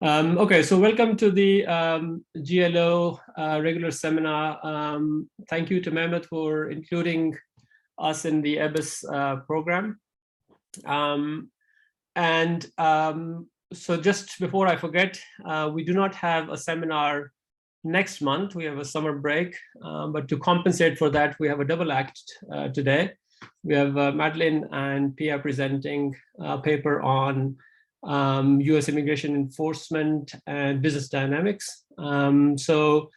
Okay, so welcome to the GLO regular seminar. Thank you to Mehmet for including us in the EBES program. So just before I forget, we do not have a seminar next month. We have a summer break, but to compensate for that, we have a double act today. We have Madeline and Pia presenting a paper on U.S. immigration enforcement and business dynamics. So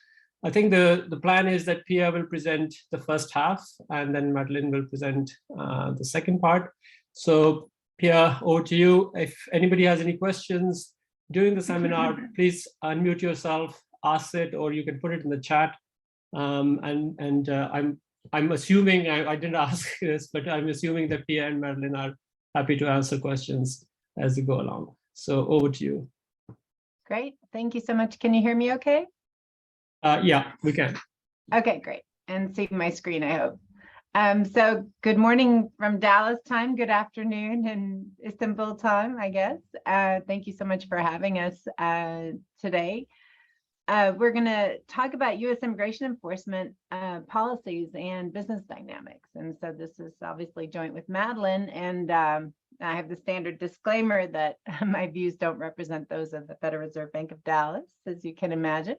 I think the plan is that Pia will present the first half and then Madeline will present the second part. So Pia, over to you. If anybody has any questions during the seminar, please unmute yourself, ask it, or you can put it in the chat. I'm assuming, I didn't ask this, but I'm assuming that Pia and Madeline are happy to answer questions as we go along. So over to you. Great, thank you so much. Can you hear me okay? Yeah, we can. Okay, great. And see my screen, I hope. So good morning from Dallas time, good afternoon in Istanbul time, I guess. Thank you so much for having us today. We're going to talk about U.S. immigration enforcement policies and business dynamics. And so this is obviously joint with Madeline, and I have the standard disclaimer that my views don't represent those of the Federal Reserve Bank of Dallas, as you can imagine.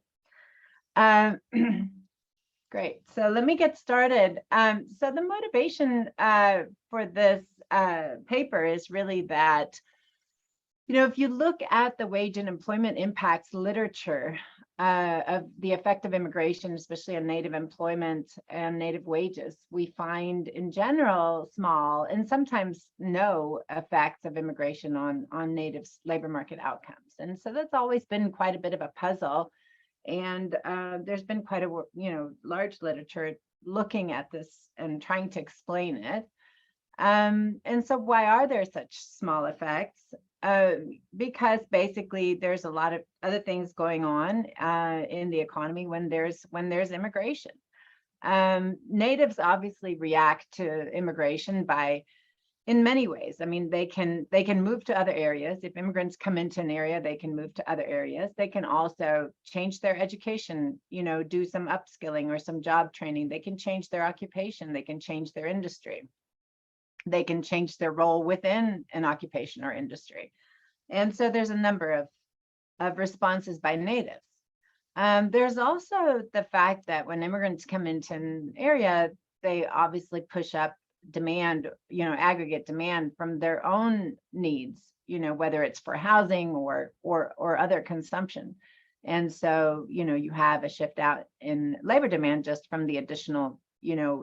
Great, so let me get started. So the motivation for this paper is really that, you know, if you look at the wage and employment impacts literature of the effect of immigration, especially on Native employment and Native wages, we find in general small and sometimes no effects of immigration on Natives' labor market outcomes. And so that's always been quite a bit of a puzzle. And there's been quite a large literature looking at this and trying to explain it. And so why are there such small effects? Because basically there's a lot of other things going on in the economy when there's immigration. Natives obviously react to immigration in many ways. I mean, they can move to other areas. If immigrants come into an area, they can move to other areas. They can also change their education, do some upskilling or some job training. They can change their occupation. They can change their industry. They can change their role within an occupation or industry. And so there's a number of responses by natives. There's also the fact that when immigrants come into an area, they obviously push up demand, aggregate demand from their own needs, whether it's for housing or other consumption. And so, you have a shift out in labor demand just from the additional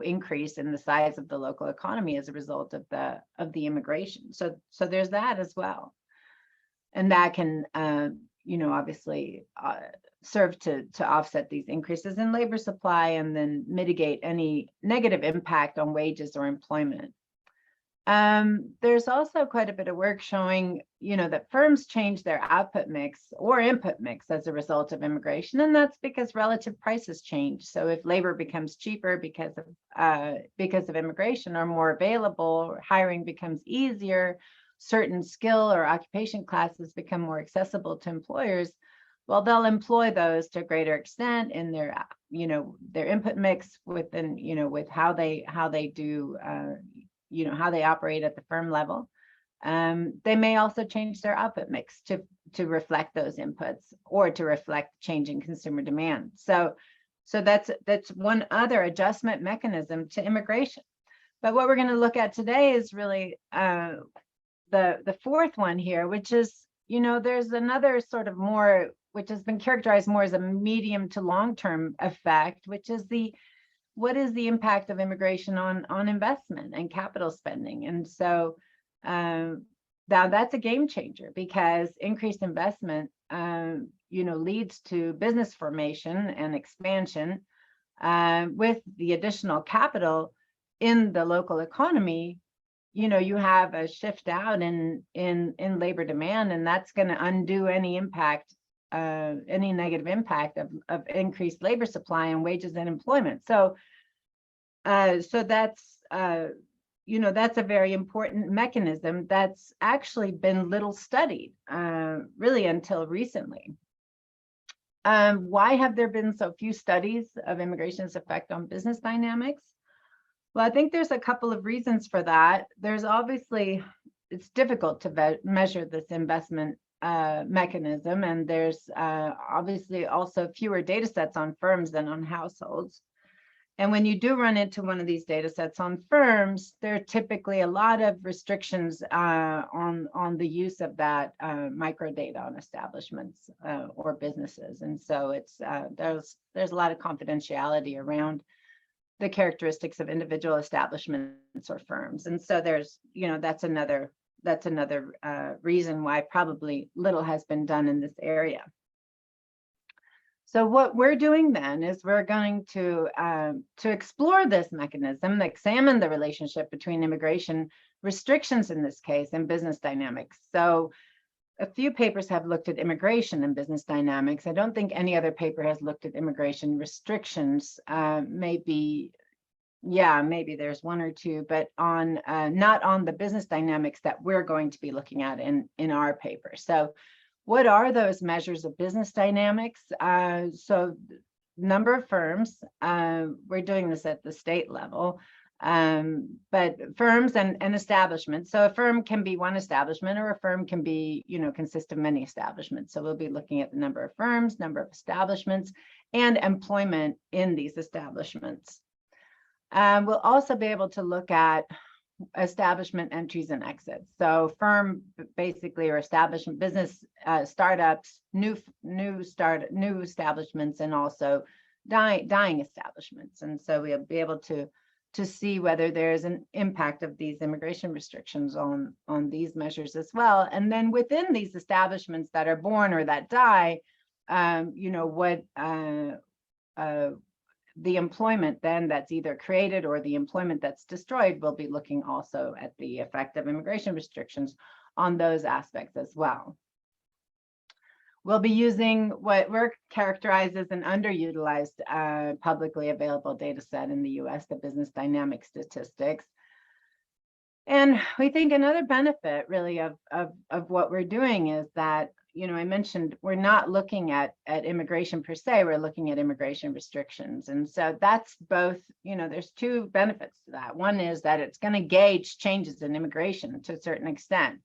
increase in the size of the local economy as a result of the immigration. So there's that as well. And that can, obviously serve to offset these increases in labor supply and then mitigate any negative impact on wages or employment. There's also quite a bit of work showing, that firms change their output mix or input mix as a result of immigration, and that's because relative prices change. So if labor becomes cheaper because of immigration or more available, hiring becomes easier, certain skill or occupation classes become more accessible to employers, well, they'll employ those to a greater extent in their, their input mix within, with how they do, how they operate at the firm level. They may also change their output mix to reflect those inputs or to reflect changing consumer demand. So that's one other adjustment mechanism to immigration. But what we're going to look at today is really the fourth one here, which is, there's another sort of more, which has been characterized more as a medium to long-term effect, which is what is the impact of immigration on investment and capital spending? And so now that's a game changer because increased investment, leads to business formation and expansion. With the additional capital in the local economy, you have a shift out in labor demand, and that's going to undo any impact, any negative impact of increased labor supply and wages and employment. So that's that's a very important mechanism that's actually been little studied, really until recently. Why have there been so few studies of immigration's effect on business dynamics? Well, I think there's a couple of reasons for that. There's obviously, it's difficult to measure this investment mechanism, and there's obviously also fewer data sets on firms than on households. And when you do run into one of these data sets on firms, there are typically a lot of restrictions on the use of that microdata on establishments or businesses. And so it's there's a lot of confidentiality around the characteristics of individual establishments or firms. And so there's, that's another reason why probably little has been done in this area. So what we're doing then is we're going to explore this mechanism, examine the relationship between immigration restrictions in this case and business dynamics. So a few papers have looked at immigration and business dynamics. I don't think any other paper has looked at immigration restrictions. Maybe there's one or two, but on not on the business dynamics that we're going to be looking at in our paper. So what are those measures of business dynamics? So number of firms, we're doing this at the state level, but firms and establishments. So a firm can be one establishment, or a firm can be, consist of many establishments. So we'll be looking at the number of firms, number of establishments, and employment in these establishments. We'll also be able to look at establishment entries and exits. So firm basically, or establishment business startups, new establishments, and also dying establishments. And so we'll be able to see whether there's an impact of these immigration restrictions on these measures as well. And then within these establishments that are born or that die, what the employment then that's either created or the employment that's destroyed, will be looking also at the effect of immigration restrictions on those aspects as well. We'll be using what we're characterized as an underutilized publicly available data set in the U.S., the business dynamic statistics. And we think another benefit really of what we're doing is that, I mentioned we're not looking at immigration per se, we're looking at immigration restrictions. And so that's both, there's two benefits to that. One is that it's going to gauge changes in immigration to a certain extent,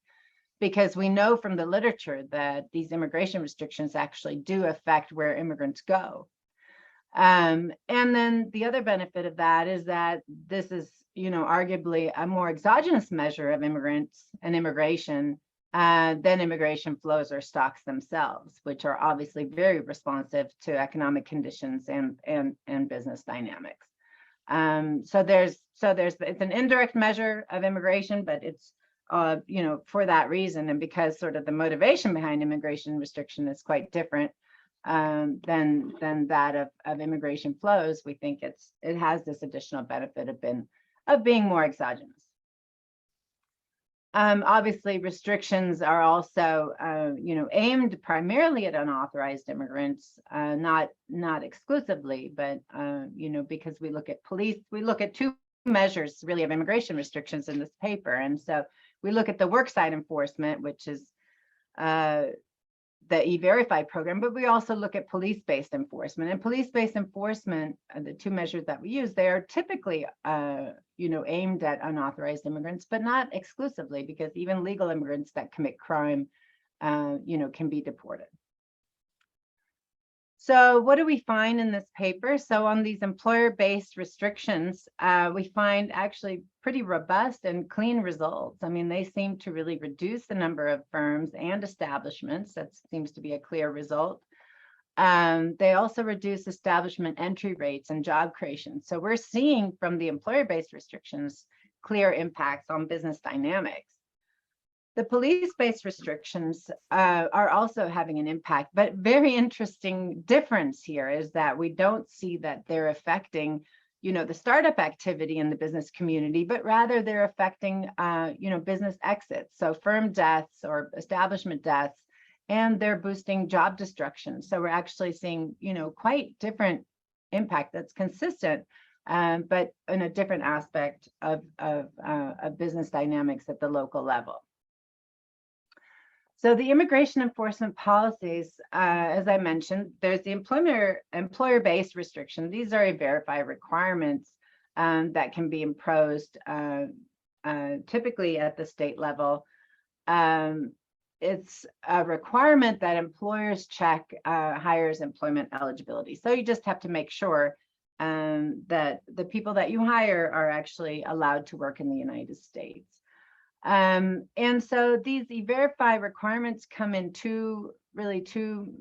because we know from the literature that these immigration restrictions actually do affect where immigrants go. And then the other benefit of that is that this is, arguably a more exogenous measure of immigrants and immigration than immigration flows or stocks themselves, which are obviously very responsive to economic conditions and business dynamics. So it's an indirect measure of immigration, but it's for that reason, and because sort of the motivation behind immigration restriction is quite different than that of immigration flows, we think it has this additional benefit of being more exogenous. Obviously, restrictions are also, aimed primarily at unauthorized immigrants, not exclusively, but because we look at police, we look at two measures really of immigration restrictions in this paper, and so we look at the worksite enforcement, which is the E-Verify program, but we also look at police-based enforcement. And police-based enforcement, the two measures that we use, they are typically, aimed at unauthorized immigrants, but not exclusively, because even legal immigrants that commit crime, can be deported. So what do we find in this paper? So on these employer-based restrictions, we find actually pretty robust and clean results. I mean, they seem to really reduce the number of firms and establishments. That seems to be a clear result. They also reduce establishment entry rates and job creation. So we're seeing from the employer-based restrictions clear impacts on business dynamics. The police-based restrictions are also having an impact, but very interesting difference here is that we don't see that they're affecting, the startup activity in the business community, but rather they're affecting, business exits, so firm deaths or establishment deaths, and they're boosting job destruction. So we're actually seeing, quite different impact that's consistent but in a different aspect of business dynamics at the local level. So the immigration enforcement policies, as I mentioned, there's the employer-based restriction. These are E-Verify requirements that can be imposed typically at the state level. It's a requirement that employers check hires' employment eligibility. So you just have to make sure that the people that you hire are actually allowed to work in the United States. And so these E-Verify requirements come in two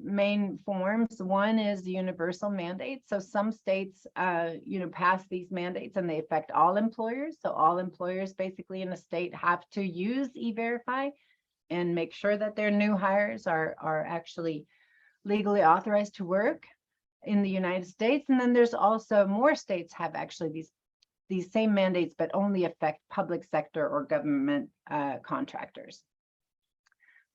main forms. One is the universal mandate. So some states, pass these mandates and they affect all employers. So all employers basically in a state have to use E-Verify and make sure that their new hires are actually legally authorized to work in the United States. And then there's also more states have actually these same mandates, but only affect public sector or government contractors.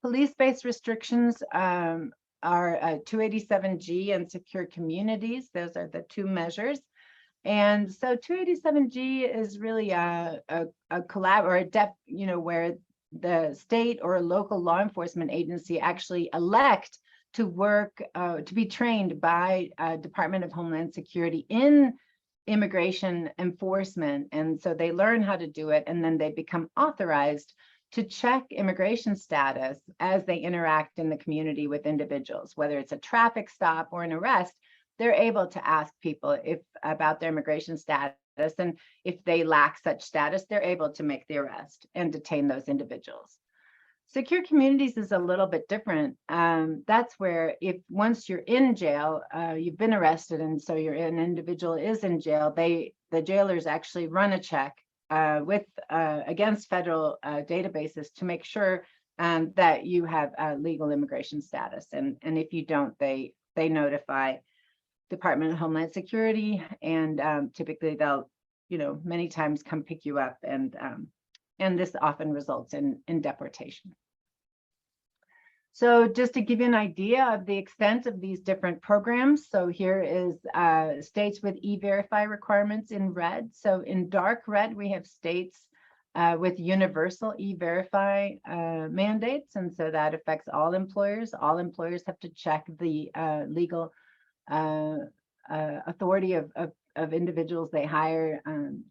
Police-based restrictions are 287G and secure communities. Those are the two measures. And so 287G is really a collab or a depth, where the state or a local law enforcement agency actually elect to work, to be trained by Department of Homeland Security in immigration enforcement. And so they learn how to do it, and then they become authorized to check immigration status as they interact in the community with individuals, whether it's a traffic stop or an arrest. They're able to ask people about their immigration status, and if they lack such status, they're able to make the arrest and detain those individuals. Secure communities is a little bit different. That's where once you're in jail, you've been arrested, and so an individual is in jail, the jailers actually run a check against federal databases to make sure that you have legal immigration status. And if you don't, they notify Department of Homeland Security, and typically they'll, many times come pick you up, and this often results in deportation. So just to give you an idea of the extent of these different programs, so here is states with E-Verify requirements in red. So in dark red, we have states with universal E-Verify mandates, and so that affects all employers. All employers have to check the legal authority of individuals they hire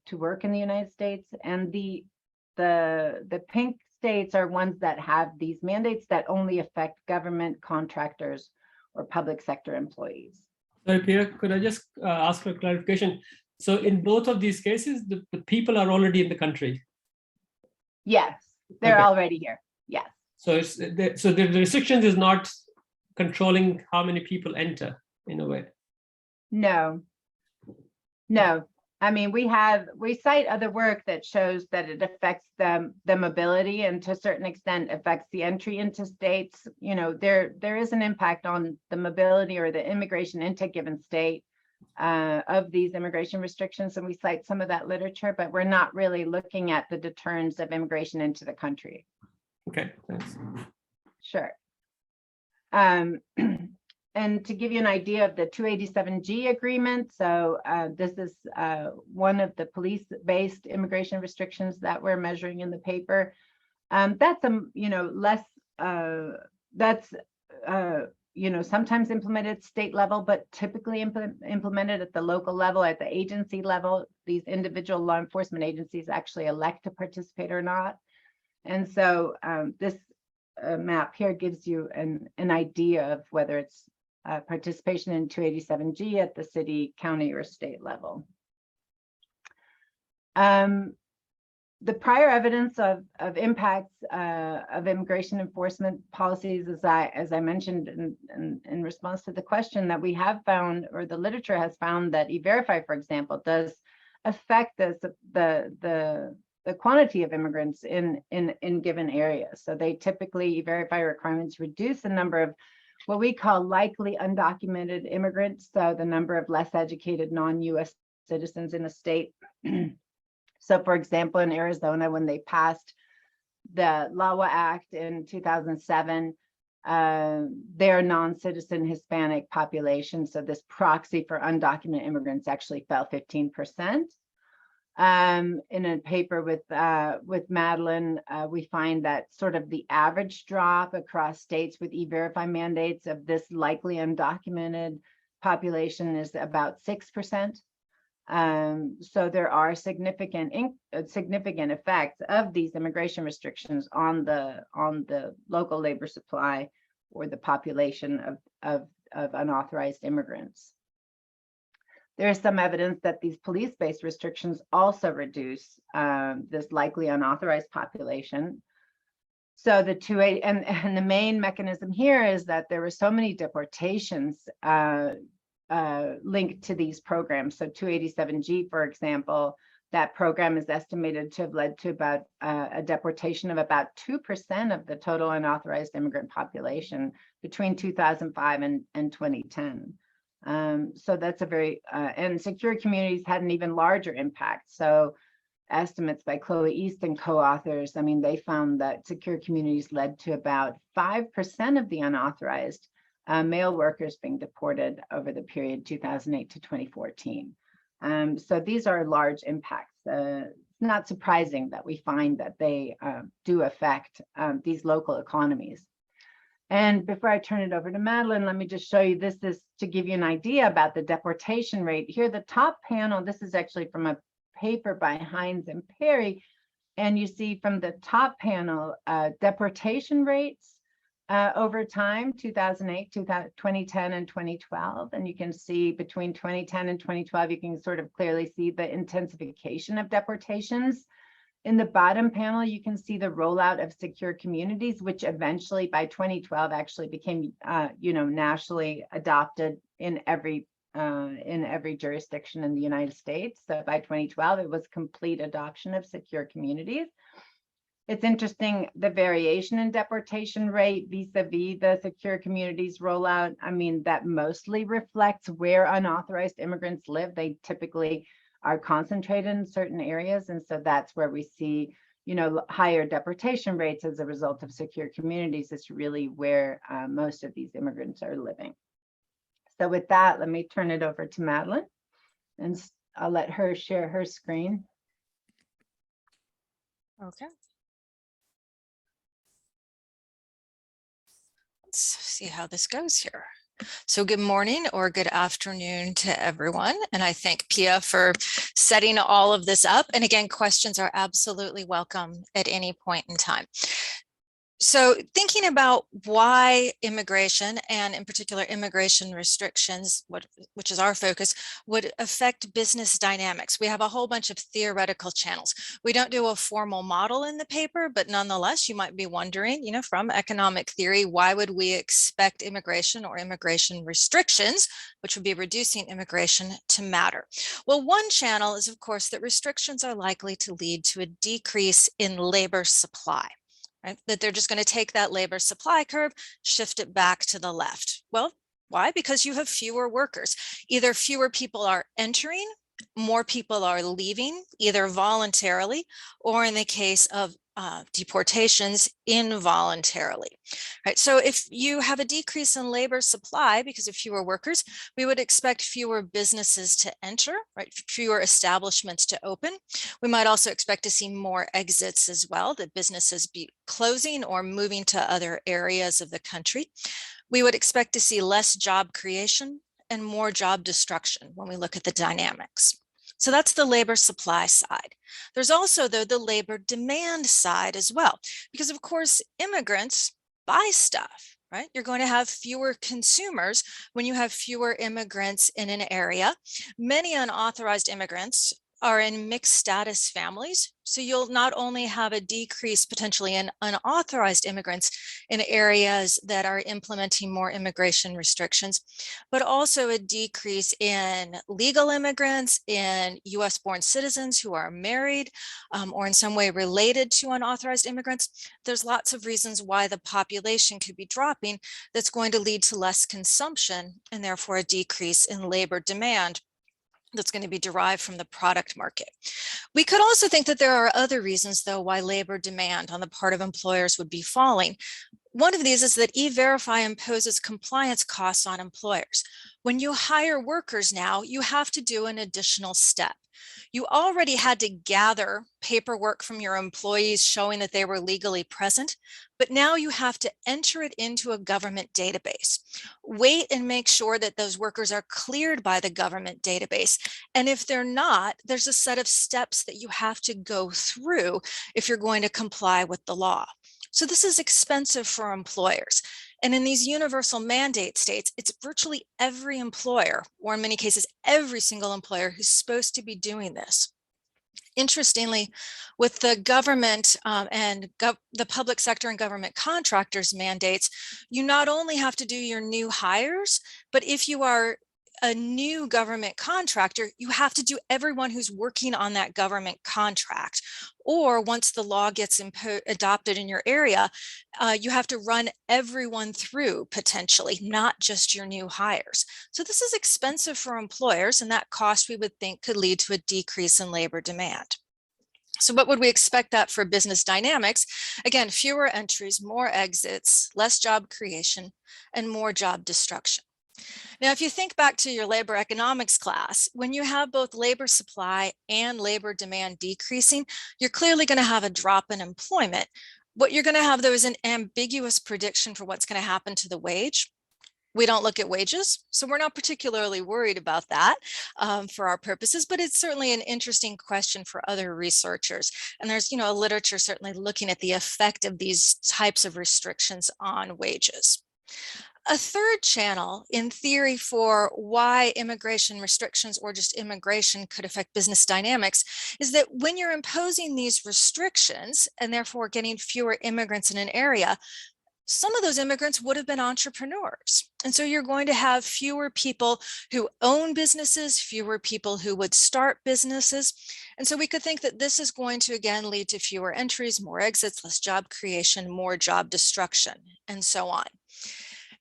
to work in the United States. And the pink states are ones that have these mandates that only affect government contractors or public sector employees. Sorry, Pierre, could I just ask for clarification? So in both of these cases, the people are already in the country? Yes, they're already here. Yes. So the restriction is not controlling how many people enter in a way? No. I mean, we cite other work that shows that it affects the mobility, and to a certain extent affects the entry into states. There is an impact on the mobility or the immigration into a given state of these immigration restrictions, and we cite some of that literature, but we're not really looking at the deterrence of immigration into the country. Okay, thanks. Sure. And to give you an idea of the 287G agreement, so this is one of the police-based immigration restrictions that we're measuring in the paper. That's less. That's sometimes implemented at state level, but typically implemented at the local level, at the agency level. These individual law enforcement agencies actually elect to participate or not. And so this map here gives you an idea of whether it's participation in 287G at the city, county, or state level. The prior evidence of impacts of immigration enforcement policies, as I mentioned in response to the question, that we have found, or the literature has found, that E-Verify, for example, does affect the quantity of immigrants in given areas. So they typically, E-Verify requirements reduce the number of what we call likely undocumented immigrants, so the number of less educated non-US citizens in a state. So for example, in Arizona, when they passed the LAWA Act in 2007, their non-citizen Hispanic population, so this proxy for undocumented immigrants, actually fell 15%. In a paper with Madeline, we find that sort of the average drop across states with e-verify mandates of this likely undocumented population is about 6%. So there are significant effects of these immigration restrictions on the local labor supply or the population of unauthorized immigrants. There is some evidence that these police-based restrictions also reduce this likely unauthorized population. So the 280, and the main mechanism here is that there were so many deportations linked to these programs. So 287G, for example, that program is estimated to have led to about a deportation of about 2% of the total unauthorized immigrant population between 2005 and 2010. So that's a very, and secure communities had an even larger impact. So estimates by Chloe East and co-authors, I mean, they found that secure communities led to about 5% of the unauthorized male workers being deported over the period 2008 to 2014. So these are large impacts. It's not surprising that we find that they do affect these local economies. And before I turn it over to Madeline, let me just show you, this is to give you an idea about the deportation rate. Here, the top panel, this is actually from a paper by Hines and Perry. And you see from the top panel, deportation rates over time, 2008, 2010, and 2012. And you can see between 2010 and 2012, you can sort of clearly see the intensification of deportations. In the bottom panel, you can see the rollout of secure communities, which eventually by 2012 actually became, nationally adopted in every jurisdiction in the United States. So by 2012, it was complete adoption of secure communities. It's interesting, the variation in deportation rate vis-a-vis the secure communities rollout. I mean, that mostly reflects where unauthorized immigrants live. They typically are concentrated in certain areas. And so that's where we see, higher deportation rates as a result of secure communities. It's really where most of these immigrants are living. So with that, let me turn it over to Madeline, and I'll let her share her screen. Okay. Let's see how this goes here. So good morning or good afternoon to everyone. And I thank Pia for setting all of this up. And again, questions are absolutely welcome at any point in time. So thinking about why immigration, and in particular immigration restrictions, which is our focus, would affect business dynamics. We have a whole bunch of theoretical channels. We don't do a formal model in the paper, but nonetheless, you might be wondering, from economic theory, why would we expect immigration or immigration restrictions, which would be reducing immigration, to matter? Well, one channel is, of course, that restrictions are likely to lead to a decrease in labor supply. Right? That they're just going to take that labor supply curve, shift it back to the left. Well, why? Because you have fewer workers. Either fewer people are entering, more people are leaving, either voluntarily or in the case of deportations, involuntarily. Right? So if you have a decrease in labor supply because of fewer workers, we would expect fewer businesses to enter, right? Fewer establishments to open. We might also expect to see more exits as well, that businesses be closing or moving to other areas of the country. We would expect to see less job creation and more job destruction when we look at the dynamics. So that's the labor supply side. There's also, though, the labor demand side as well, because of course, immigrants buy stuff, right? You're going to have fewer consumers when you have fewer immigrants in an area. Many unauthorized immigrants are in mixed status families. So you'll not only have a decrease potentially in unauthorized immigrants in areas that are implementing more immigration restrictions, but also a decrease in legal immigrants, in US born citizens who are married or in some way related to unauthorized immigrants. There's lots of reasons why the population could be dropping that's going to lead to less consumption and therefore a decrease in labor demand that's going to be derived from the product market. We could also think that there are other reasons, though, why labor demand on the part of employers would be falling. One of these is that E-Verify imposes compliance costs on employers. When you hire workers now, you have to do an additional step. You already had to gather paperwork from your employees showing that they were legally present, but now you have to enter it into a government database. Wait and make sure that those workers are cleared by the government database. And if they're not, there's a set of steps that you have to go through if you're going to comply with the law. So this is expensive for employers. And in these universal mandate states, it's virtually every employer, or in many cases, every single employer who's supposed to be doing this. Interestingly, with the government and the public sector and government contractors mandates, you not only have to do your new hires, but if you are a new government contractor, you have to do everyone who's working on that government contract. Or once the law gets adopted in your area, you have to run everyone through potentially, not just your new hires. So this is expensive for employers, and that cost we would think could lead to a decrease in labor demand. So what would we expect that for business dynamics? Again, fewer entries, more exits, less job creation, and more job destruction. Now, if you think back to your labor economics class, when you have both labor supply and labor demand decreasing, you're clearly going to have a drop in employment. What you're going to have, though, is an ambiguous prediction for what's going to happen to the wage. We don't look at wages, so we're not particularly worried about that for our purposes, but it's certainly an interesting question for other researchers. And there's, a literature certainly looking at the effect of these types of restrictions on wages. A third channel, in theory, for why immigration restrictions or just immigration could affect business dynamics is that when you're imposing these restrictions and therefore getting fewer immigrants in an area, some of those immigrants would have been entrepreneurs. And so you're going to have fewer people who own businesses, fewer people who would start businesses. And so we could think that this is going to, again, lead to fewer entries, more exits, less job creation, more job destruction, and so on.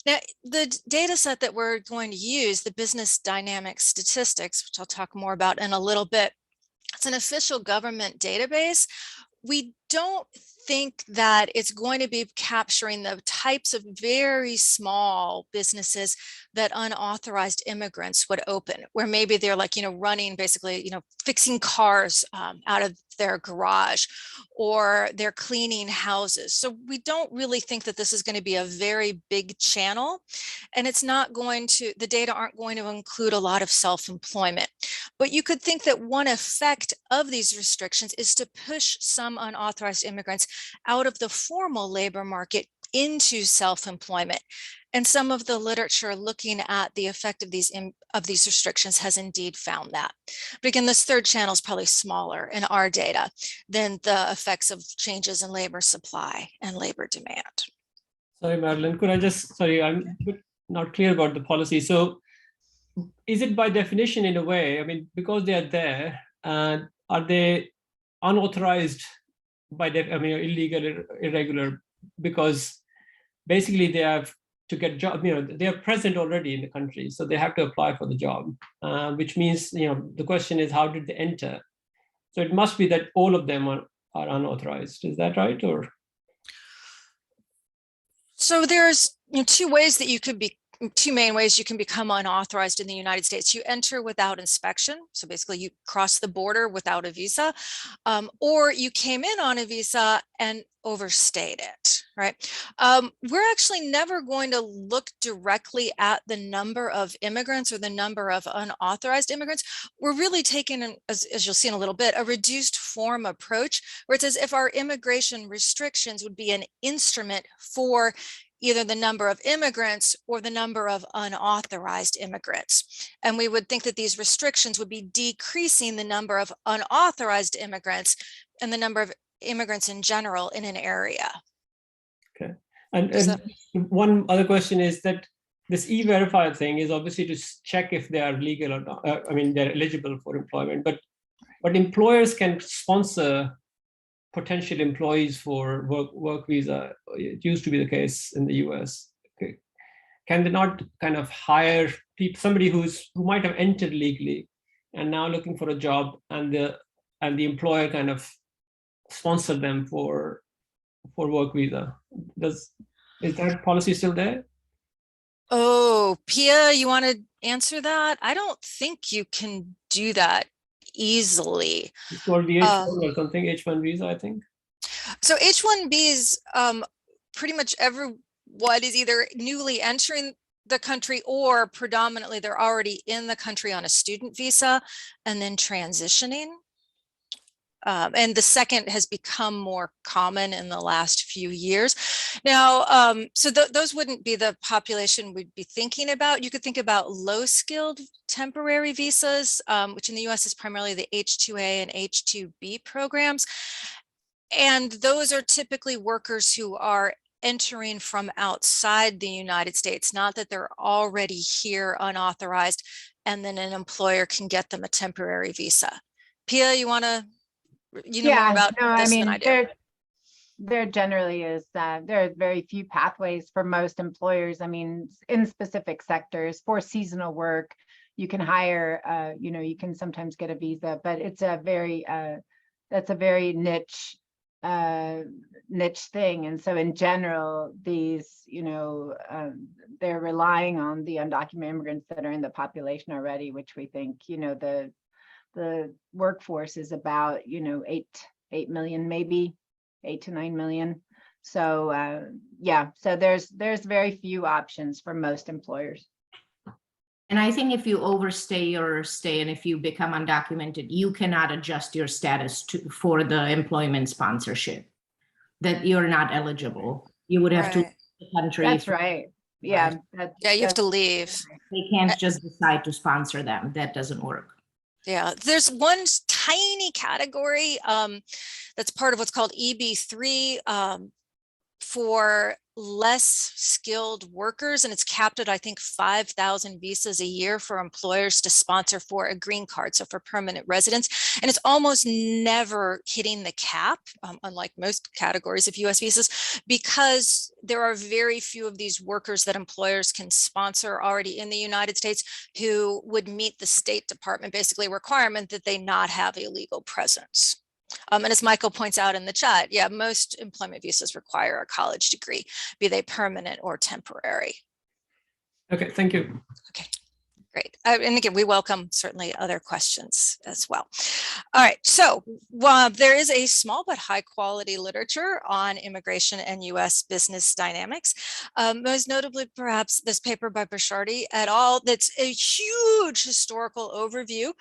Now, the data set that we're going to use, the business dynamics statistics, which I'll talk more about in a little bit, it's an official government database. We don't think that it's going to be capturing the types of very small businesses that unauthorized immigrants would open, where maybe they're like, running basically, fixing cars out of their garage, or they're cleaning houses. So we don't really think that this is going to be a very big channel, and it's not going to, the data aren't going to include a lot of self-employment. But you could think that one effect of these restrictions is to push some unauthorized immigrants out of the formal labor market into self-employment. And some of the literature looking at the effect of these restrictions has indeed found that. But again, this third channel is probably smaller in our data than the effects of changes in labor supply and labor demand. Sorry, Madeline, could I just, sorry, I'm not clear about the policy. So is it by definition in a way, because they are there, are they unauthorized by, illegal, irregular, because basically they have to get job, they are present already in the country, so they have to apply for the job, which means, the question is, how did they enter? So it must be that all of them are unauthorized. Is that right? Or so there's two ways that you could be, two main ways you can become unauthorized in the United States. You enter without inspection. So basically you cross the border without a visa, or you came in on a visa and overstayed it, right? We're actually never going to look directly at the number of immigrants or the number of unauthorized immigrants. We're really taking, as you'll see in a little bit, a reduced form approach, where it says if our immigration restrictions would be an instrument for either the number of immigrants or the number of unauthorized immigrants. And we would think that these restrictions would be decreasing the number of unauthorized immigrants and the number of immigrants in general in an area. Okay. And one other question is that this E-Verify thing is obviously to check if they are legal or not. They're eligible for employment, but employers can sponsor potential employees for work visa. It used to be the case in the U.S. Okay. Can they not kind of hire somebody who might have entered legally and now looking for a job, and the employer kind of sponsor them for work visa? Is that policy still there? Oh, Pia, you want to answer that? I don't think you can do that easily. It's called the H1 or something, H1 visa, I think. So H1Bs, pretty much everyone is either newly entering the country or predominantly they're already in the country on a student visa and then transitioning. And the second has become more common in the last few years. Now, so those wouldn't be the population we'd be thinking about. You could think about low-skilled temporary visas, which in the US is primarily the H2A and H2B programs. And those are typically workers who are entering from outside the United States, not that they're already here unauthorized, and then an employer can get them a temporary visa. Pia, you want to, more about this than I do. There generally is, there are very few pathways for most employers. I mean, in specific sectors for seasonal work, you can hire, you can sometimes get a visa, but it's a very, that's a very niche thing. And so in general, these, they're relying on the undocumented immigrants that are in the population already, which we think, the workforce is about, 8 million, maybe 8 to 9 million. So yeah, so there's very few options for most employers. And I think if you overstay your stay and if you become undocumented, you cannot adjust your status for the employment sponsorship, that you're not eligible. You would have to leave the country. That's right. Yeah. Yeah, you have to leave. They can't just decide to sponsor them. That doesn't work. Yeah, there's one tiny category that's part of what's called EB-40 for less skilled workers, and it's capped at, I think, 5,000 visas a year for employers to sponsor for a green card, so for permanent residence. And it's almost never hitting the cap, unlike most categories of US visas, because there are very few of these workers that employers can sponsor already in the United States who would meet the State Department basically requirement that they not have a legal presence. And as Michael points out in the chat, yeah, most employment visas require a college degree, be they permanent or temporary. Okay, thank you. Okay, great. And again, we welcome certainly other questions as well. All right, so there is a small but high quality literature on immigration and US business dynamics. Most notably, perhaps this paper by Bichardi et al. That's a huge historical overview.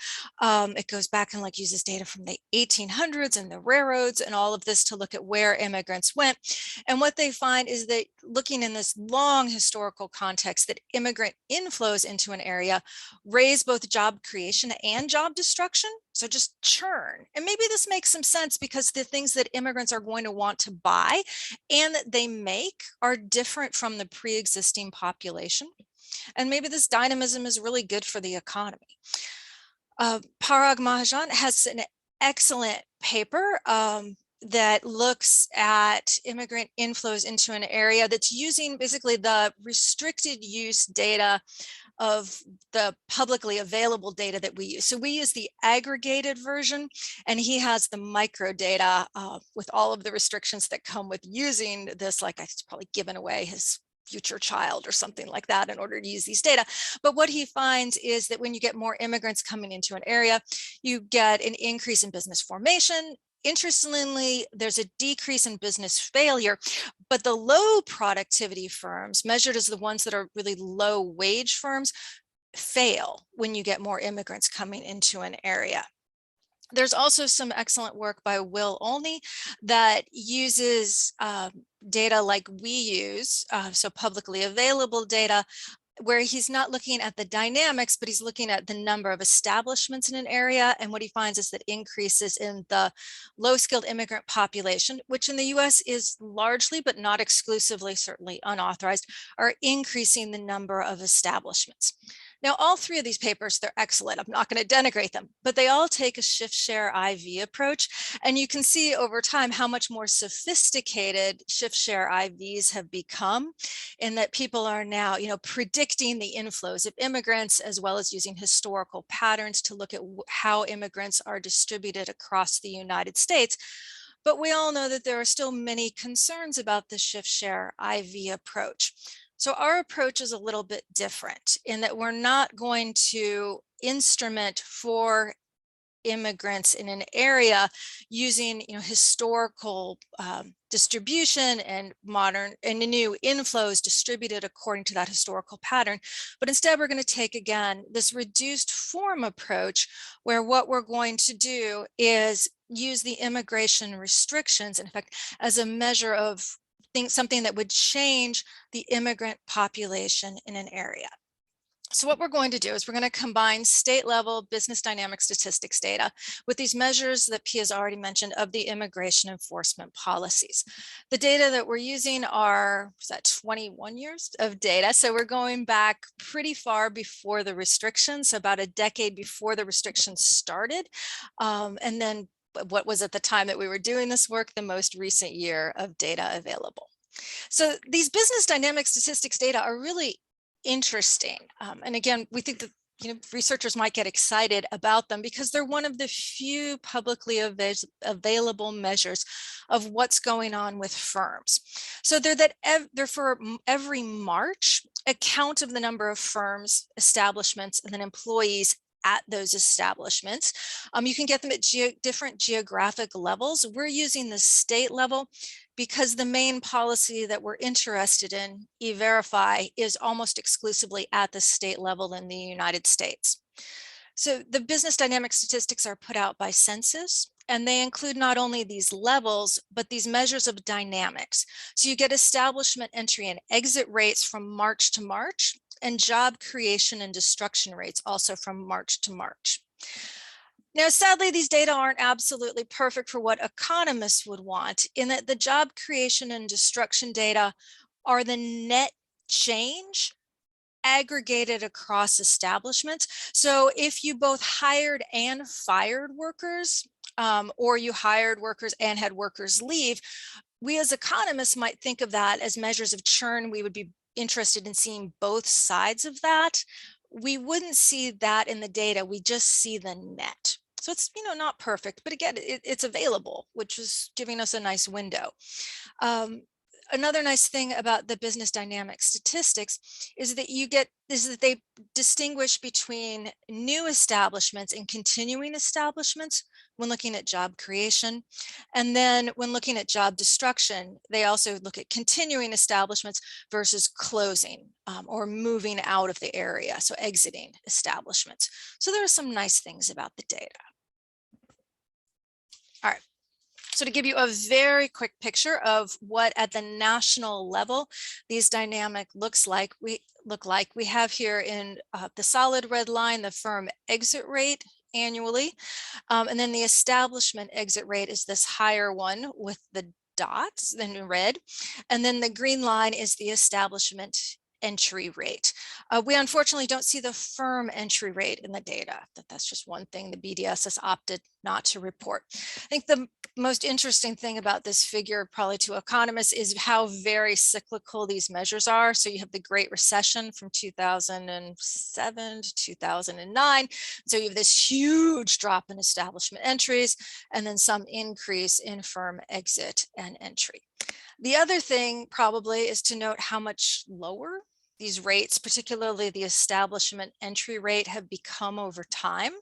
It goes back and uses data from the 1800s and the railroads and all of this to look at where immigrants went. And what they find is that looking in this long historical context, that immigrant inflows into an area raise both job creation and job destruction. So just churn. And maybe this makes some sense because the things that immigrants are going to want to buy and that they make are different from the pre-existing population. And maybe this dynamism is really good for the economy. Parag Mahajan has an excellent paper that looks at immigrant inflows into an area that's using basically the restricted use data of the publicly available data that we use. So we use the aggregated version, and he has the micro data with all of the restrictions that come with using this, like I've probably given away his future child or something like that in order to use these data. But what he finds is that when you get more immigrants coming into an area, you get an increase in business formation. Interestingly, there's a decrease in business failure, but the low productivity firms, measured as the ones that are really low wage firms, fail when you get more immigrants coming into an area. There's also some excellent work by Will Olney that uses data like we use, so publicly available data, where he's not looking at the dynamics, but he's looking at the number of establishments in an area. And what he finds is that increases in the low-skilled immigrant population, which in the US is largely, but not exclusively, certainly unauthorized, are increasing the number of establishments. Now, all three of these papers, they're excellent. I'm not going to denigrate them, but they all take a shift share IV approach. And you can see over time how much more sophisticated shift share IVs have become, in that people are now, predicting the inflows of immigrants, as well as using historical patterns to look at how immigrants are distributed across the United States. but we all know that there are still many concerns about the shift share IV approach. So our approach is a little bit different in that we're not going to instrument for immigrants in an area using historical distribution and modern and new inflows distributed according to that historical pattern. But instead, we're going to take, again, this reduced form approach where what we're going to do is use the immigration restrictions, in fact, as a measure of something that would change the immigrant population in an area. So what we're going to do is we're going to combine state level business dynamic statistics data with these measures that Pia has already mentioned of the immigration enforcement policies. The data that we're using are 21 years of data. So we're going back pretty far before the restrictions, so about a decade before the restrictions started. And then what was at the time that we were doing this work, the most recent year of data available. So these business dynamic statistics data are really interesting. And again, we think that researchers might get excited about them because they're one of the few publicly available measures of what's going on with firms. So they're for every March, a count of the number of firms, establishments, and then employees at those establishments. You can get them at different geographic levels. We're using the state level because the main policy that we're interested in, E-Verify, is almost exclusively at the state level in the United States. So the business dynamic statistics are put out by census, and they include not only these levels, but these measures of dynamics. So you get establishment entry and exit rates from March to March, and job creation and destruction rates also from March to March. Now, sadly, these data aren't absolutely perfect for what economists would want, in that the job creation and destruction data are the net change aggregated across establishments. So if you both hired and fired workers, or you hired workers and had workers leave, we as economists might think of that as measures of churn. We would be interested in seeing both sides of that. We wouldn't see that in the data. We just see the net. So it's, not perfect, but again, it's available, which is giving us a nice window. Another nice thing about the business dynamic statistics is that they distinguish between new establishments and continuing establishments when looking at job creation. And then when looking at job destruction, they also look at continuing establishments versus closing or moving out of the area, so exiting establishments. So there are some nice things about the data. All right. So to give you a very quick picture of what at the national level these dynamic look like, we have here in the solid red line the firm exit rate annually, and then the establishment exit rate is this higher one with the dots in red, and then the green line is the establishment entry rate. We unfortunately don't see the firm entry rate in the data. That's just one thing the BDS has opted not to report. I think the most interesting thing about this figure, probably to economists, is how very cyclical these measures are. So you have the Great Recession from 2007 to 2009. So you have this huge drop in establishment entries and then some increase in firm exit and entry. The other thing probably is to note how much lower these rates, particularly the establishment entry rate, have become over time,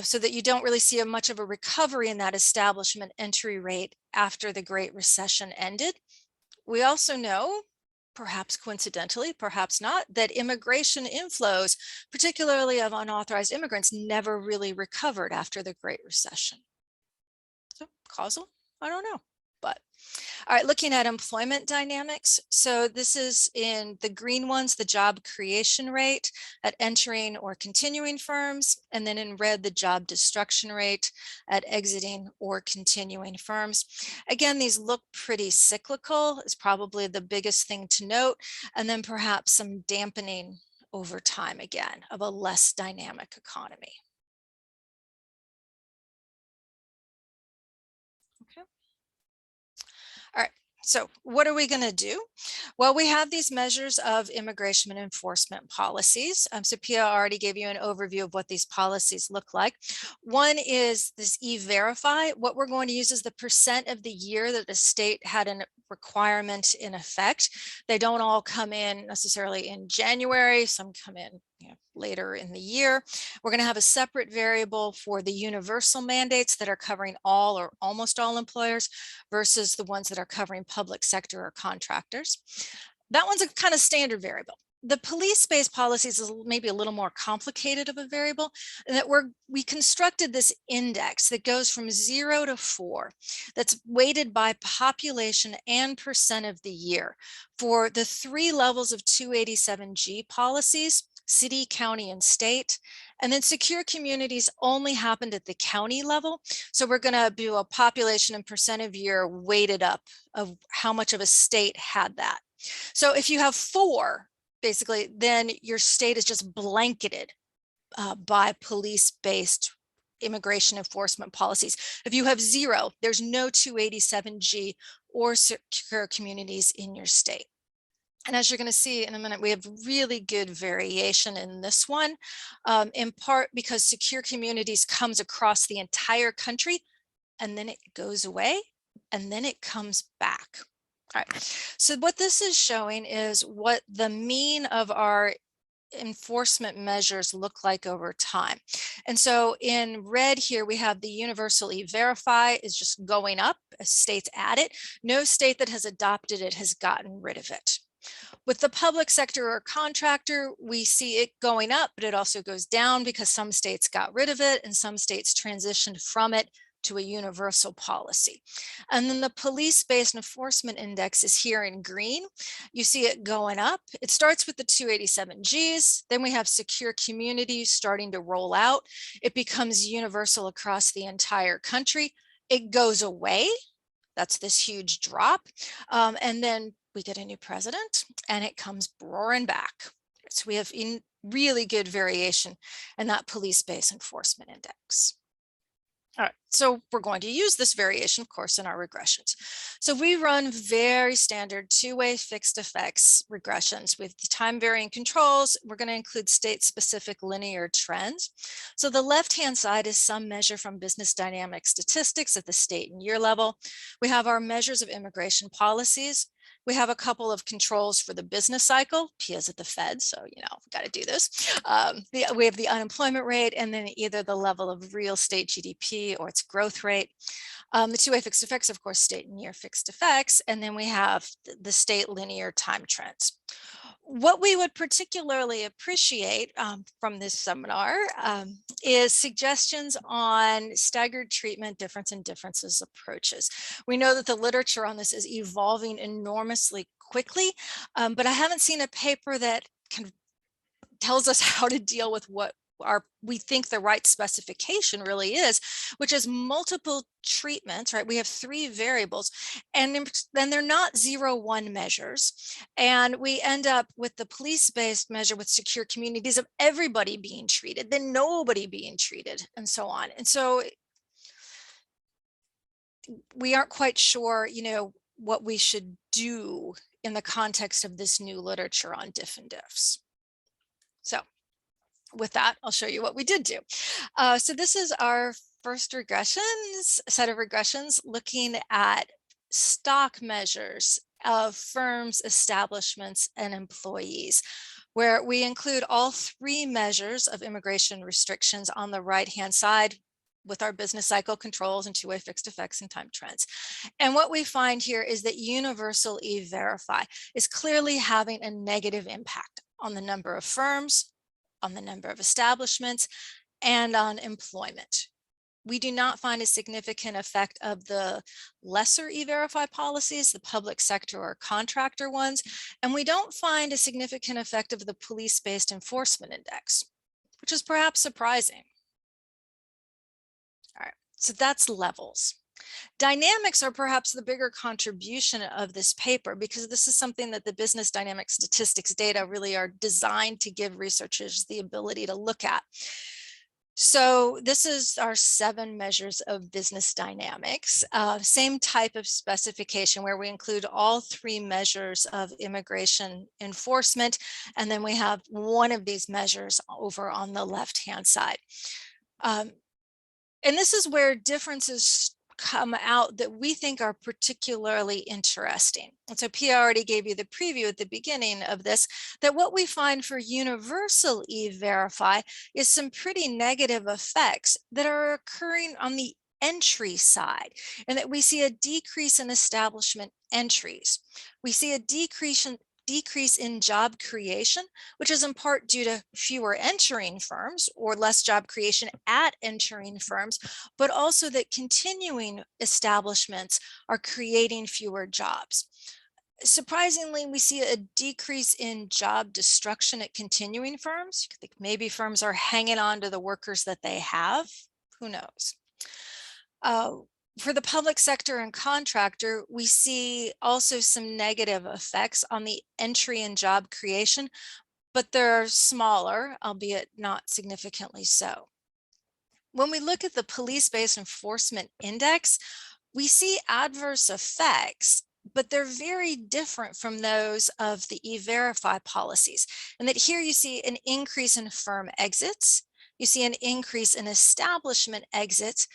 so that you don't really see much of a recovery in that establishment entry rate after the Great Recession ended. We also know, perhaps coincidentally, perhaps not, that immigration inflows, particularly of unauthorized immigrants, never really recovered after the Great Recession. So causal? I don't know. But all right, looking at employment dynamics. So this is in the green ones, the job creation rate at entering or continuing firms, and then in red, the job destruction rate at exiting or continuing firms. Again, these look pretty cyclical, is probably the biggest thing to note, and then perhaps some dampening over time again of a less dynamic economy. Okay. All right, So what are we going to do? Well, we have these measures of immigration and enforcement policies. So Pia already gave you an overview of what these policies look like. One is this E-Verify. What we're going to use is the percent of the year that the state had a requirement in effect. They don't all come in necessarily in January. Some come in later in the year. We're going to have a separate variable for the universal mandates that are covering all or almost all employers versus the ones that are covering public sector or contractors. That one's a kind of standard variable. The police-based policies is maybe a little more complicated of a variable, in that we constructed this index that goes from 0 to 4 that's weighted by population and percent of the year for the 3 levels of 287G policies: city, county, and state. And then secure communities only happened at the county level. So we're going to do a population and percent of year weighted up of how much of a state had that. So if you have 4, basically, then your state is just blanketed by police-based immigration enforcement policies. If you have 0, there's no 287G or secure communities in your state. And as you're going to see in a minute, we have really good variation in this one, in part because secure communities comes across the entire country, and then it goes away, and then it comes back. All right, so what this is showing is what the mean of our enforcement measures look like over time. And so in red here, we have the universal E-Verify is just going up as states add it. No state that has adopted it has gotten rid of it. With the public sector or contractor, we see it going up, but it also goes down because some states got rid of it and some states transitioned from it to a universal policy. And then the police-based enforcement index is here in green. You see it going up. It starts with the 287Gs. Then we have secure communities starting to roll out. It becomes universal across the entire country. It goes away. That's this huge drop. And then we get a new president and it comes roaring back. So we have really good variation in that police-based enforcement index. All right, so we're going to use this variation, of course, in our regressions. So we run very standard 2-way fixed effects regressions with time varying controls. We're going to include state-specific linear trends. So the left-hand side is some measure from business dynamic statistics at the state and year level. We have our measures of immigration policies. We have a couple of controls for the business cycle. Pia's at the Fed, so we got to do this. We have the unemployment rate, and then either the level of real estate GDP or its growth rate. The 2-way fixed effects, of course, state and year fixed effects, and then we have the state linear time trends. What we would particularly appreciate from this seminar is suggestions on staggered treatment, difference and differences approaches. We know that the literature on this is evolving enormously quickly, but I haven't seen a paper that tells us how to deal with what we think the right specification really is, which is multiple treatments, right? We have 3 variables, and then they're not 0-1 measures. And we end up with the police-based measure with secure communities of everybody being treated, then nobody being treated, and so on. And so we aren't quite sure, what we should do in the context of this new literature on diff and diffs. So with that, I'll show you what we did do. So this is our first set of regressions looking at stock measures of firms, establishments, and employees, where we include all 3 measures of immigration restrictions on the right-hand side with our business cycle controls and 2-way fixed effects and time trends. And what we find here is that universal E-Verify is clearly having a negative impact on the number of firms, on the number of establishments, and on employment. We do not find a significant effect of the lesser E-Verify policies, the public sector or contractor ones, and we don't find a significant effect of the police-based enforcement index, which is perhaps surprising. All right, so that's levels. Dynamics are perhaps the bigger contribution of this paper, because this is something that the business dynamic statistics data really are designed to give researchers the ability to look at. So this is our 7 measures of business dynamics, same type of specification where we include all 3 measures of immigration enforcement. And then we have one of these measures over on the left-hand side. And this is where differences come out that we think are particularly interesting. And so Pia already gave you the preview at the beginning of this, that what we find for universal e-verify is some pretty negative effects that are occurring on the entry side, and that we see a decrease in establishment entries. We see a decrease in job creation, which is in part due to fewer entering firms or less job creation at entering firms, but also that continuing establishments are creating fewer jobs. Surprisingly, we see a decrease in job destruction at continuing firms. You think maybe firms are hanging on to the workers that they have. Who knows? For the public sector and contractor, we see also some negative effects on the entry and job creation, but they're smaller, albeit not significantly so. When we look at the police-based enforcement index, we see adverse effects, but they're very different from those of the e-verify policies. And that here you see an increase in firm exits, you see an increase in establishment exits.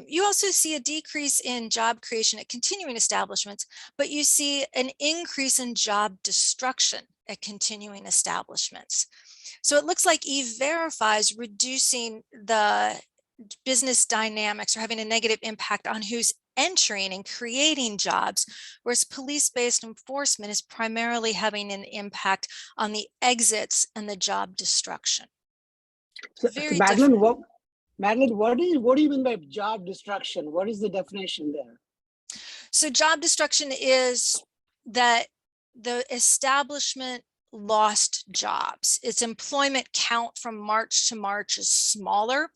You also see a decrease in job creation at continuing establishments, but you see an increase in job destruction at continuing establishments. So it looks like e-verify is reducing the business dynamics or having a negative impact on who's entering and creating jobs, whereas police-based enforcement is primarily having an impact on the exits and the job destruction. So Madeline, what do you mean by job destruction? What is the definition there? So job destruction is that the establishment lost jobs. Its employment count from March to March is smaller,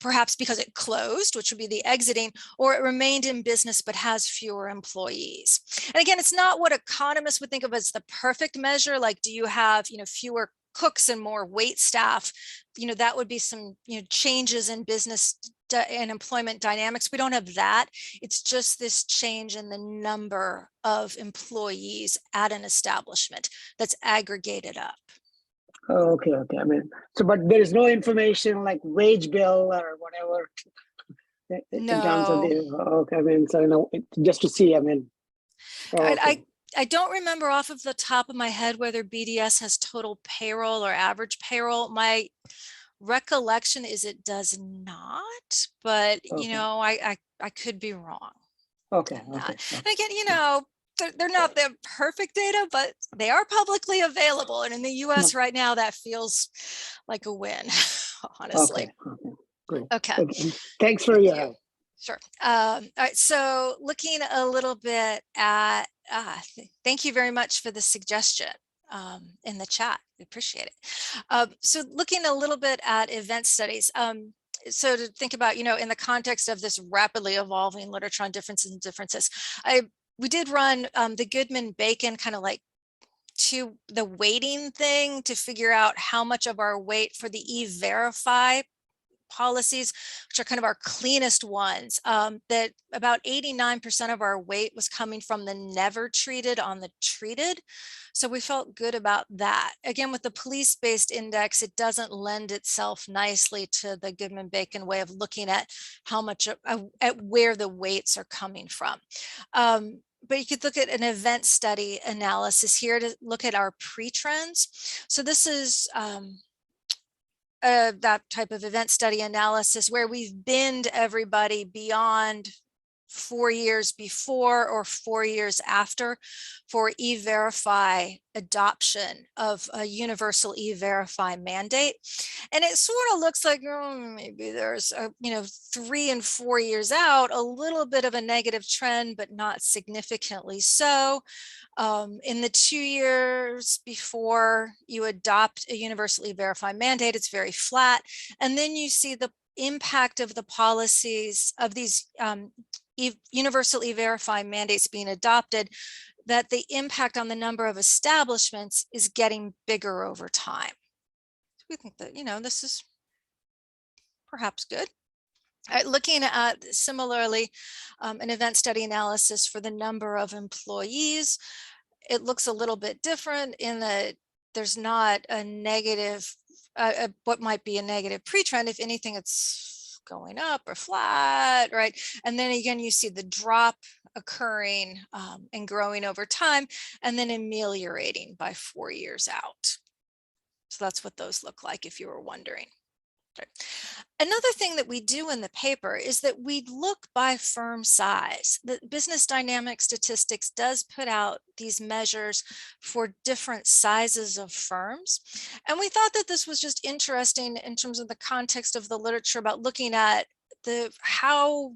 perhaps because it closed, which would be the exiting, or it remained in business but has fewer employees. And again, it's not what economists would think of as the perfect measure. Like, do you have, fewer cooks and more wait staff? That would be some, changes in business and employment dynamics. We don't have that. It's just this change in the number of employees at an establishment that's aggregated up. Oh, okay. I mean, but there is no information like wage bill or whatever in terms of the. Okay, I mean, so just to see. I mean, okay. I don't remember off of the top of my head whether BDS has total payroll or average payroll. My recollection is it does not, but Okay. I could be wrong. Okay. And again, they're not the perfect data, but they are publicly available. And in the US right now, that feels like a win, honestly. Okay. Great. Okay. Thanks for your help. Sure. All right. So looking a little bit at, thank you very much for the suggestion in the chat. We appreciate it. So looking a little bit at event studies. So to think about, in the context of this rapidly evolving literature on differences, we did run the Goodman-Bacon kind of like to the weighting thing to figure out how much of our weight for the e-verify policies, which are kind of our cleanest ones, that about 89% of our weight was coming from the never treated on the treated. So we felt good about that. Again, with the police-based index, it doesn't lend itself nicely to the Goodman-Bacon way of looking at how much, at where the weights are coming from. But you could look at an event study analysis here to look at our pre-trends. So this is that type of event study analysis where we've binned everybody beyond 4 years before or 4 years after for e-verify adoption of a universal e-verify mandate. And it sort of looks like maybe there's 3 and 4 years out, a little bit of a negative trend, but not significantly so. In the 2 years before you adopt a universal e-verify mandate, it's very flat. And then you see the impact of the policies of these universal e-verify mandates being adopted, that the impact on the number of establishments is getting bigger over time. So we think that, this is perhaps good. All right, looking at similarly an event study analysis for the number of employees, it looks a little bit different in that there's not a negative, what might be a negative pre-trend. If anything, it's going up or flat, right? And then again, you see the drop occurring and growing over time, and then ameliorating by 4 years out. So that's what those look like, if you were wondering. Okay. Another thing that we do in the paper is that we look by firm size. The Business Dynamics Statistics does put out these measures for different sizes of firms. And we thought that this was just interesting in terms of the context of the literature about looking at how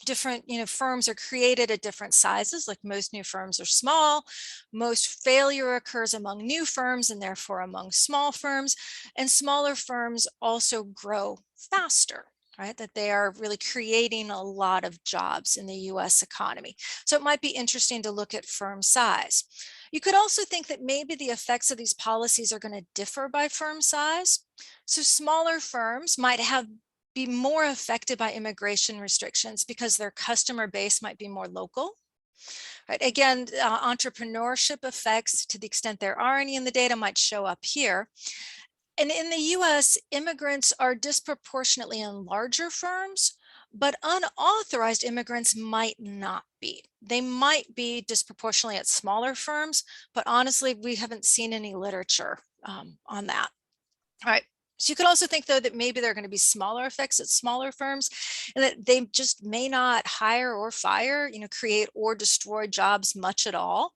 different firms are created at different sizes. Like most new firms are small, most failure occurs among new firms and therefore among small firms, and smaller firms also grow faster, right? That they are really creating a lot of jobs in the US economy. So it might be interesting to look at firm size. You could also think that maybe the effects of these policies are going to differ by firm size. So smaller firms might be more affected by immigration restrictions because their customer base might be more local. Right? Again, entrepreneurship effects, to the extent there are any in the data, might show up here. And in the US, immigrants are disproportionately in larger firms, but unauthorized immigrants might not be. They might be disproportionately at smaller firms, but honestly, we haven't seen any literature on that. All right. So you could also think, though, that maybe there are going to be smaller effects at smaller firms, and that they just may not hire or fire, create or destroy jobs much at all.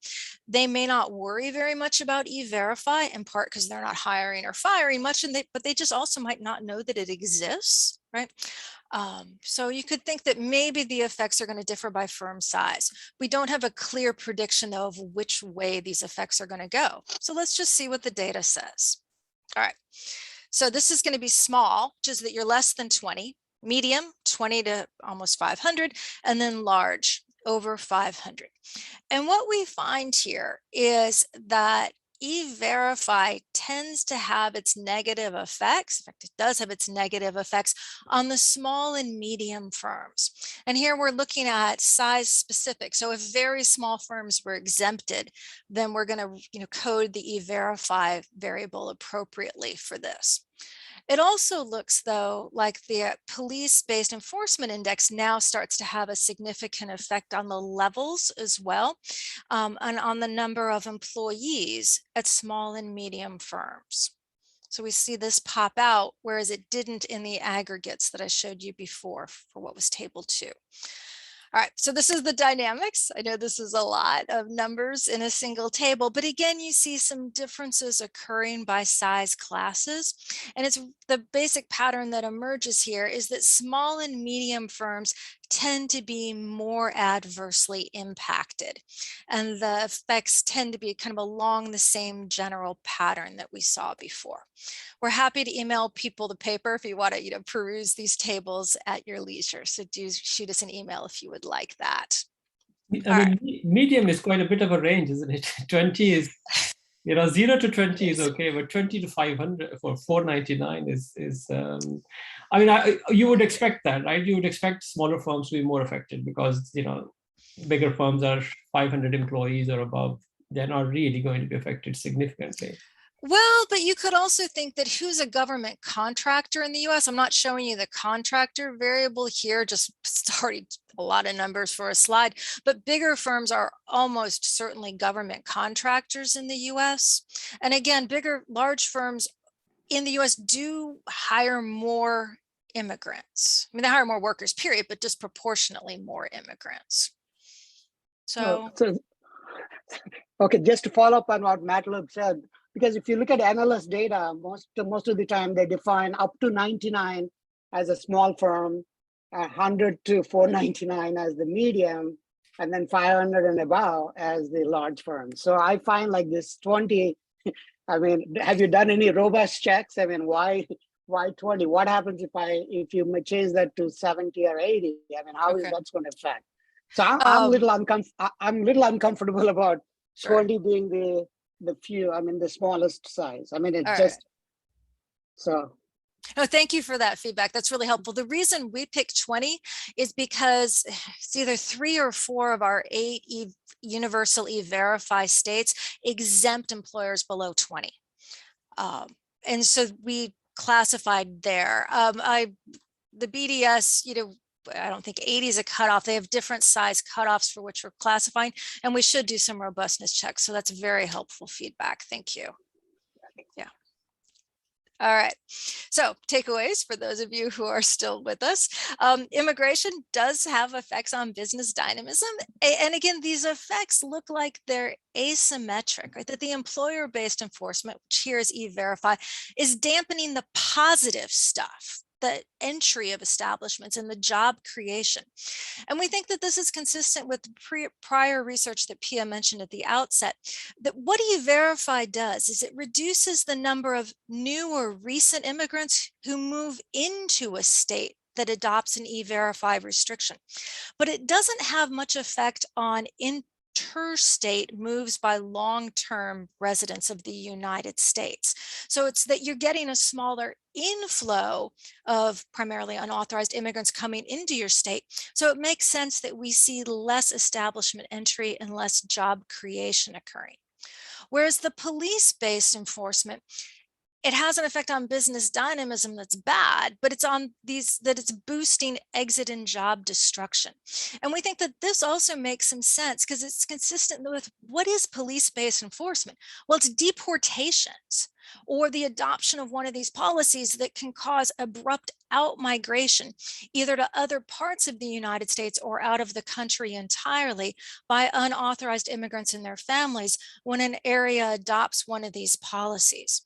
They may not worry very much about E-Verify, in part because they're not hiring or firing much, but they just also might not know that it exists, right? So you could think that maybe the effects are going to differ by firm size. We don't have a clear prediction, though, of which way these effects are going to go. So let's just see what the data says. All right. So this is going to be small, which is that you're less than 20, medium, 20 to almost 500, and then large, over 500. And what we find here is that E-Verify tends to have its negative effects. In fact, it does have its negative effects on the small and medium firms. And here we're looking at size specific. So if very small firms were exempted, then we're going to code the E-Verify variable appropriately for this. It also looks, though, like the police-based enforcement index now starts to have a significant effect on the levels as well, and on the number of employees at small and medium firms. So we see this pop out, whereas it didn't in the aggregates that I showed you before for what was table 2. All right, so this is the dynamics. I know this is a lot of numbers in a single table, but again, you see some differences occurring by size classes. And it's the basic pattern that emerges here is that small and medium firms tend to be more adversely impacted. And the effects tend to be kind of along the same general pattern that we saw before. We're happy to email people the paper if you want to, peruse these tables at your leisure. So do shoot us an email if you would like that. Medium is quite a bit of a range, isn't it? 20 is, 0 to 20 is okay, but 20 to 500 for 499 is you would expect that, right? You would expect smaller firms to be more affected because, bigger firms are 500 employees or above. They're not really going to be affected significantly. Well, but you could also think that who's a government contractor in the US? I'm not showing you the contractor variable here, just starting a lot of numbers for a slide, but bigger firms are almost certainly government contractors in the US. And again, large firms in the US do hire more immigrants. I mean, they hire more workers, period, but disproportionately more immigrants. So okay, just to follow up on what Matloob said, because if you look at analyst data, most of the time they define up to 99 as a small firm, 100 to 499 as the medium, and then 500 and above as the large firm. So I find like this 20, have you done any robust checks? Why 20? What happens if you may change that to 70 or 80? How is that going to affect? So I'm a little uncomfortable about 20 being the few, the smallest size. It's just, so. Oh, thank you for that feedback. That's really helpful. The reason we picked 20 is because it's either 3 or 4 of our 8 universal E-Verify states exempt employers below 20. And so we classified there. The BDS, you know, I don't think 80 is a cutoff. They have different size cutoffs for which we're classifying, and we should do some robustness checks. So that's very helpful feedback. Thank you. Yeah. All right, so takeaways for those of you who are still with us. Immigration does have effects on business dynamism. And again, these effects look like they're asymmetric, right? That the employer-based enforcement, which here is E-Verify, is dampening the positive stuff, the entry of establishments and the job creation. And we think that this is consistent with prior research that Pia mentioned at the outset, that what E-Verify does is it reduces the number of new or recent immigrants who move into a state that adopts an E-Verify restriction. But it doesn't have much effect on interstate moves by long-term residents of the United States. So it's that you're getting a smaller inflow of primarily unauthorized immigrants coming into your state. So it makes sense that we see less establishment entry and less job creation occurring. Whereas the police-based enforcement, it has an effect on business dynamism that's bad, but it's on that it's boosting exit and job destruction. And we think that this also makes some sense because it's consistent with what is police-based enforcement? Well, it's deportations or the adoption of one of these policies that can cause abrupt out-migration, either to other parts of the United States or out of the country entirely by unauthorized immigrants and their families when an area adopts one of these policies.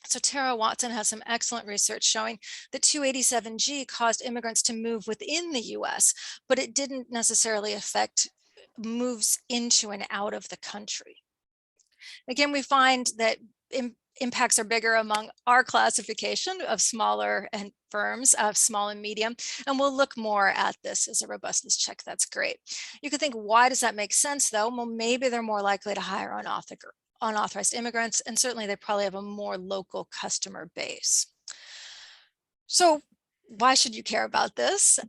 So Tara Watson has some excellent research showing that 287G caused immigrants to move within the US, but it didn't necessarily affect moves into and out of the country. Again, we find that impacts are bigger among our classification of smaller and firms, of small and medium, and we'll look more at this as a robustness check. That's great. You could think, why does that make sense though? Well, maybe they're more likely to hire unauthorized immigrants, and certainly they probably have a more local customer base. So why should you care about this?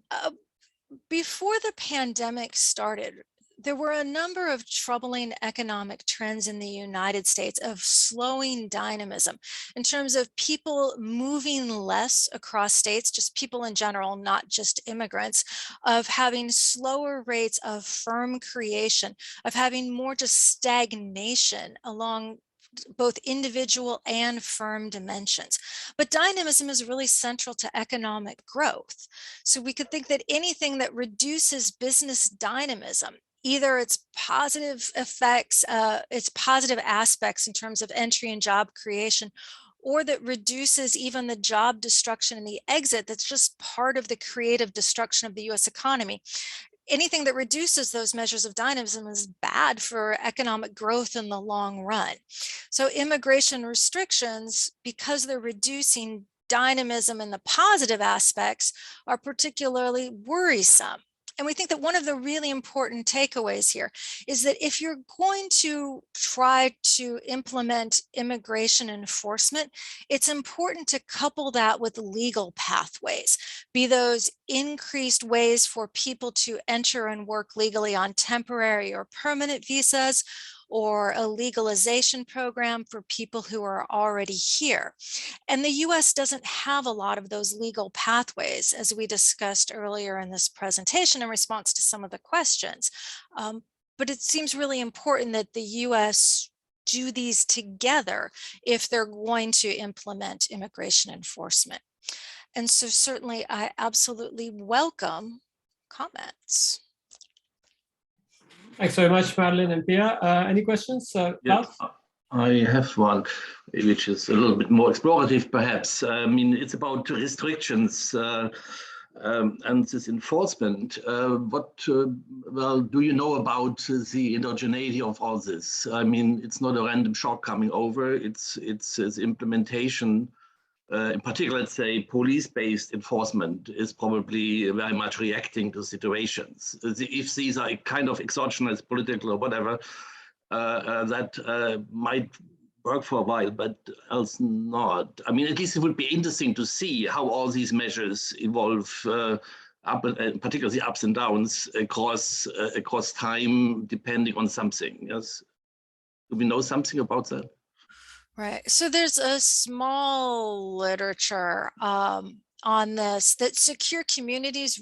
Before the pandemic started, there were a number of troubling economic trends in the United States of slowing dynamism in terms of people moving less across states, just people in general, not just immigrants, of having slower rates of firm creation, of having more just stagnation along both individual and firm dimensions. But dynamism is really central to economic growth. So we could think that anything that reduces business dynamism, either its positive effects, its positive aspects in terms of entry and job creation, or that reduces even the job destruction and the exit that's just part of the creative destruction of the US economy. Anything that reduces those measures of dynamism is bad for economic growth in the long run. So immigration restrictions, because they're reducing dynamism and the positive aspects, are particularly worrisome. And we think that one of the really important takeaways here is that if you're going to try to implement immigration enforcement, it's important to couple that with legal pathways, be those increased ways for people to enter and work legally on temporary or permanent visas, or a legalization program for people who are already here. And the US doesn't have a lot of those legal pathways, as we discussed earlier in this presentation in response to some of the questions. But it seems really important that the US do these together if they're going to implement immigration enforcement. And so certainly I absolutely welcome comments. Thanks very much, Madeline and Pia. Any questions? Yes, I have one, which is a little bit more explorative, perhaps. I mean, it's about restrictions and this enforcement. What well do you know about the heterogeneity of all this? I mean, it's not a random shock coming over. It's implementation. In particular, let's say police-based enforcement is probably very much reacting to situations. If these are kind of exogenous, political or whatever, that might work for a while, but else not. I mean, at least it would be interesting to see how all these measures evolve, particularly ups and downs across time, depending on something. Yes, do we know something about that? Right. So there's a small literature on this that secure communities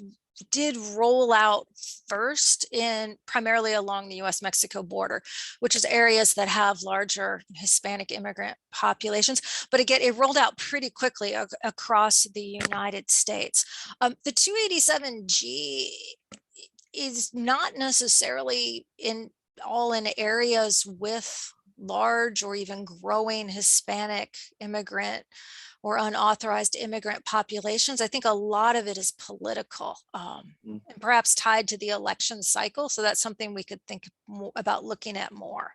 did roll out first in primarily along the US-Mexico border, which is areas that have larger Hispanic immigrant populations. But again, it rolled out pretty quickly across the United States. The 287G is not necessarily all in areas with large or even growing Hispanic immigrant or unauthorized immigrant populations. I think a lot of it is political and perhaps tied to the election cycle. So that's something we could think about looking at more.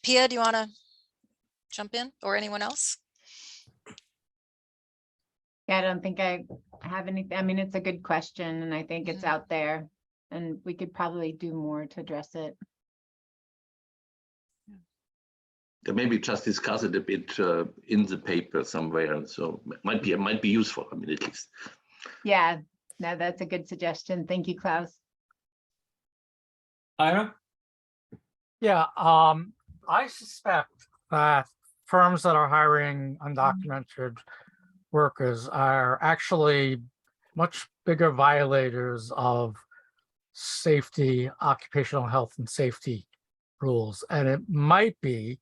Pia, do you want to jump in, or anyone else? Yeah, I don't think I have anything. I mean, it's a good question, and I think it's out there, and we could probably do more to address it. Maybe just discuss it a bit in the paper somewhere. So it might be useful. I mean, at least. Yeah, no, that's a good suggestion. Thank you, Klaus. Ira? Yeah, I suspect that firms that are hiring undocumented workers are actually much bigger violators of safety, occupational health and safety rules. And it might be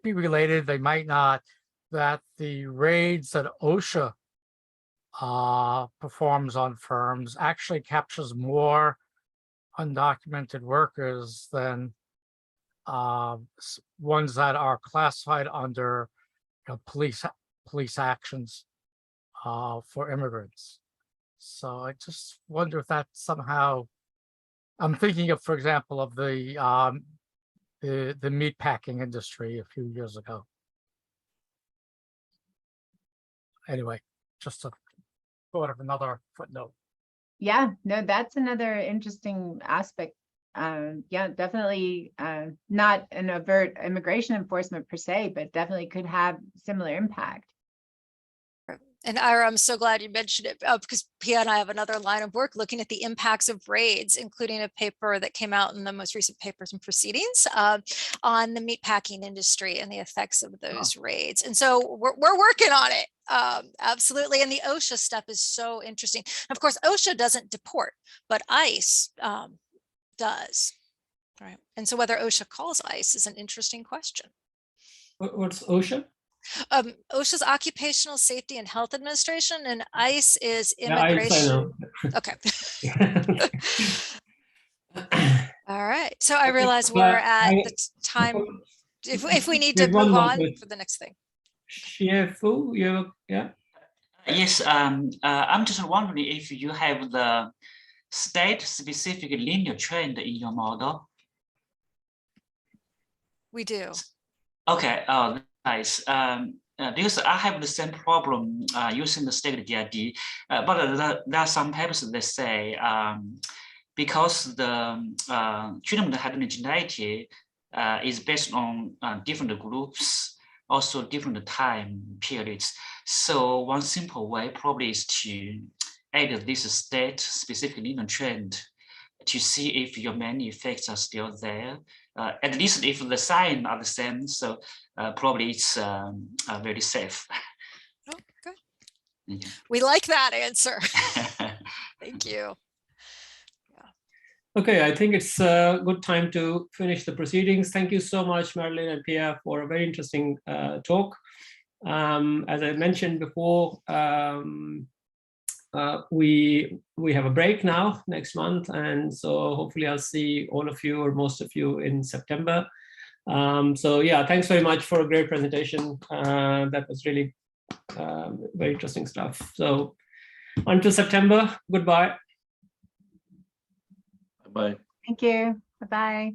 related, they might not, that the raids that OSHA performs on firms actually captures more undocumented workers than ones that are classified under police actions for immigrants. So I just wonder if that somehow, I'm thinking of, for example, of the meat packing industry a few years ago. Anyway, just a thought of another footnote. Yeah, no, that's another interesting aspect. Yeah, definitely not an overt immigration enforcement per se, but definitely could have similar impact. And Ira, I'm so glad you mentioned it because Pia and I have another line of work looking at the impacts of raids, including a paper that came out in the most recent Papers and Proceedings on the meatpacking industry and the effects of those raids. And so we're working on it. Absolutely. And the OSHA stuff is so interesting. Of course, OSHA doesn't deport, but ICE does. Right. And so whether OSHA calls ICE is an interesting question. What's OSHA? OSHA's Occupational Safety and Health Administration, and ICE is immigration. Yeah, okay. All right. So I realize we're at the time. If we need to move on for the next thing. Shifu, yeah. Yes. I'm just wondering if you have the state-specific linear trend in your model. We do. Okay. Nice. Because I have the same problem using the state GID, but there are some papers that say because the treatment heterogeneity is based on different groups, also different time periods. So one simple way probably is to add this state-specific linear trend to see if your many effects are still there. At least if the signs are the same, so probably it's very safe. Oh, good. We like that answer. Thank you. Okay, I think it's a good time to finish the proceedings. Thank you so much, Madeline and Pia, for a very interesting talk. As I mentioned before, we have a break now next month, and so hopefully I'll see all of you or most of you in September. So yeah, thanks very much for a great presentation. That was really very interesting stuff. So until September, goodbye. Bye. Thank you. Bye-bye.